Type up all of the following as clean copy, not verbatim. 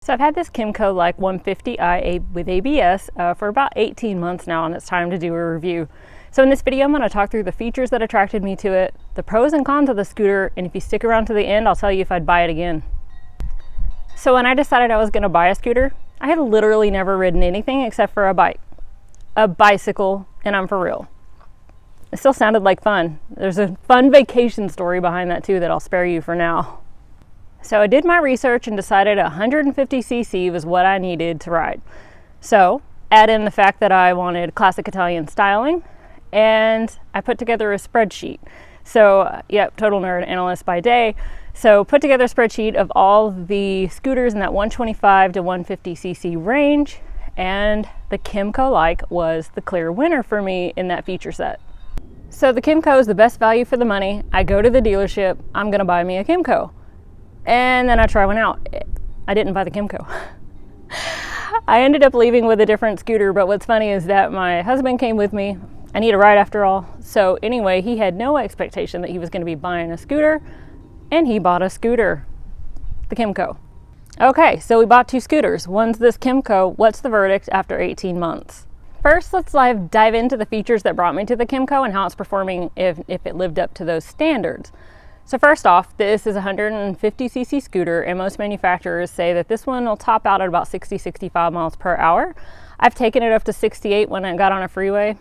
So I've had this KYMCO Like 150i with ABS for about 18 months now, and it's time to do a review. So in this video, I'm going to talk through the features that attracted me to it, the pros and cons of the scooter, and if you stick around to the end, I'll tell you if I'd buy it again. So when I decided I was going to buy a scooter, I had literally never ridden anything except for a bicycle, and I'm for real. It still sounded like fun. There's a fun vacation story behind that too that I'll spare you for now. So I did my research and decided 150cc was what I needed to ride. So add in the fact that I wanted classic Italian styling, and I put together a spreadsheet. So yep, total nerd analyst by day. So put together a spreadsheet of all the scooters in that 125 to 150cc range, and the KYMCO Like was the clear winner for me in that feature set. So the KYMCO is the best value for the money. I go to the dealership, I'm gonna buy me a KYMCO. And then I try one out. I didn't buy the KYMCO. I ended up leaving with a different scooter, but what's funny is that my husband came with me. I need a ride after all. So anyway, he had no expectation that he was going to be buying a scooter, and he bought a scooter, the KYMCO. Okay, so we bought two scooters. One's this KYMCO. What's the verdict after 18 months? First, let's dive into the features that brought me to the KYMCO and how it's performing if it lived up to those standards. So first off, this is a 150cc scooter, and most manufacturers say that this one will top out at about 60-65 miles per hour. I've taken it up to 68 when I got on a freeway.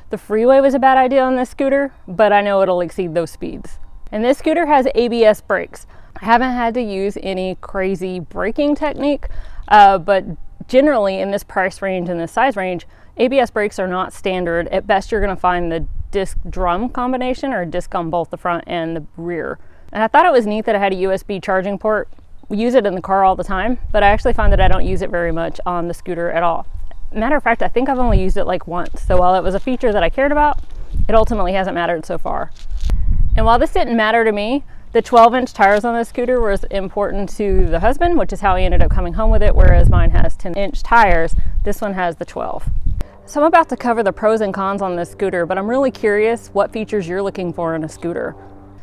The freeway was a bad idea on this scooter, but I know it'll exceed those speeds. And this scooter has ABS brakes. I haven't had to use any crazy braking technique, but generally in this price range and this size range, ABS brakes are not standard. At best, you're going to find the disc drum combination or disc on both the front and the rear. And I thought it was neat that it had a USB charging port. We use it in the car all the time, but I actually find that I don't use it very much on the scooter at all. Matter of fact, I think I've only used it like once. So while it was a feature that I cared about, it ultimately hasn't mattered so far. And while this didn't matter to me, the 12-inch tires on this scooter was important to the husband, which is how he ended up coming home with it, whereas mine has 10-inch tires. This one has the 12. So I'm about to cover the pros and cons on this scooter, but I'm really curious what features you're looking for in a scooter.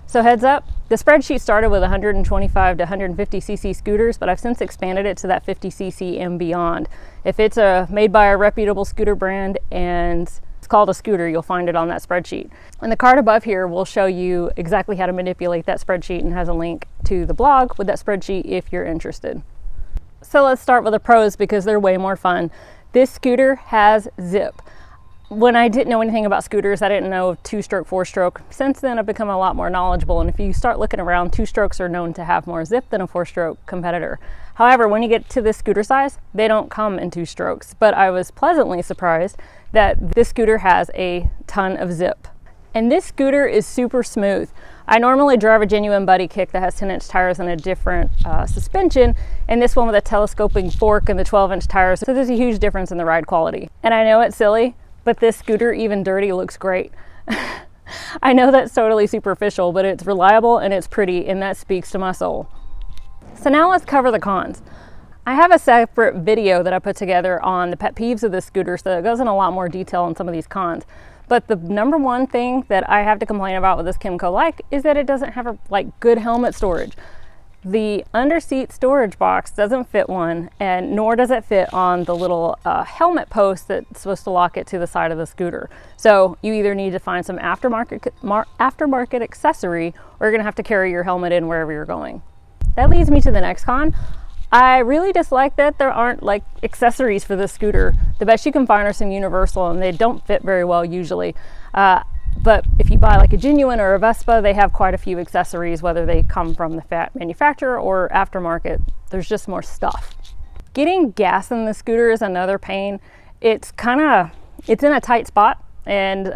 So heads up, the spreadsheet started with 125 to 150cc scooters, but I've since expanded it to that 50cc and beyond. If it's made by a reputable scooter brand and it's called a scooter, you'll find it on that spreadsheet. And the card above here will show you exactly how to manipulate that spreadsheet and has a link to the blog with that spreadsheet if you're interested. So let's start with the pros because they're way more fun. This scooter has zip. When I didn't know anything about scooters, I didn't know two-stroke, four-stroke. Since then, I've become a lot more knowledgeable, and if you start looking around, two-strokes are known to have more zip than a four-stroke competitor. However, when you get to this scooter size, they don't come in two strokes, but I was pleasantly surprised that this scooter has a ton of zip. And this scooter is super smooth. I normally drive a genuine buddy kick that has 10-inch tires and a different suspension, and this one with a telescoping fork and the 12-inch tires. So there's a huge difference in the ride quality. And I know it's silly, but this scooter, even dirty, looks great. I know that's totally superficial, but it's reliable and it's pretty, and that speaks to my soul. So now let's cover the cons. I have a separate video that I put together on the pet peeves of this scooter, so it goes in a lot more detail on some of these cons. But the number one thing that I have to complain about with this KYMCO Like is that it doesn't have good helmet storage. The underseat storage box doesn't fit one, and nor does it fit on the little helmet post that's supposed to lock it to the side of the scooter. So you either need to find some aftermarket accessory, or you're gonna have to carry your helmet in wherever you're going. That leads me to the next con. I really dislike that there aren't accessories for this scooter. The best you can find are some universal, and they don't fit very well usually. But if you buy a genuine or a Vespa, they have quite a few accessories, whether they come from the manufacturer or aftermarket. There's just more stuff. Getting gas in the scooter is another pain. It's in a tight spot, and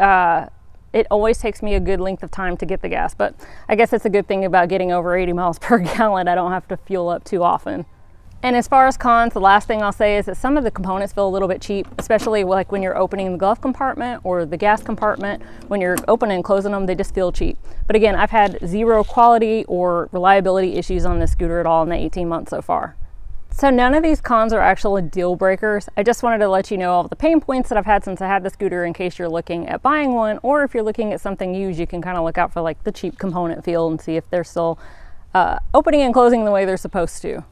it always takes me a good length of time to get the gas. But I guess it's a good thing about getting over 80 miles per gallon. I don't have to fuel up too often. And as far as cons, the last thing I'll say is that some of the components feel a little bit cheap, especially when you're opening the glove compartment or the gas compartment. When you're opening and closing them, they just feel cheap. But again, I've had zero quality or reliability issues on this scooter at all in the 18 months so far. So none of these cons are actually deal breakers. I just wanted to let you know all the pain points that I've had since I had the scooter in case you're looking at buying one, or if you're looking at something used, you can kind of look out for the cheap component feel and see if they're still opening and closing the way they're supposed to.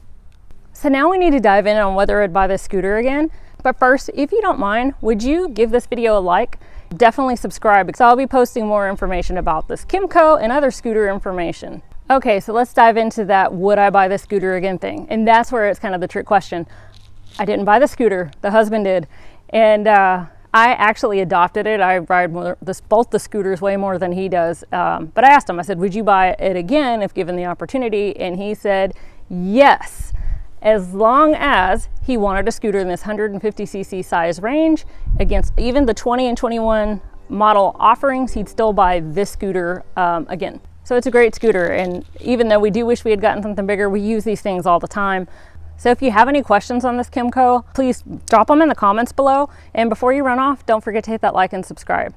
So now we need to dive in on whether I'd buy this scooter again. But first, if you don't mind, would you give this video a like? Definitely subscribe, because I'll be posting more information about this KYMCO and other scooter information. Okay, so let's dive into that would I buy this scooter again thing. And that's where it's kind of the trick question. I didn't buy the scooter, the husband did. And I actually adopted it. I ride both the scooters way more than he does. But I asked him, I said, would you buy it again if given the opportunity? And he said, yes, as long as he wanted a scooter in this 150cc size range against even the 20 and 21 model offerings, he'd still buy this scooter again. So it's a great scooter. And even though we do wish we had gotten something bigger, we use these things all the time. So if you have any questions on this KYMCO, please drop them in the comments below. And before you run off, don't forget to hit that like and subscribe.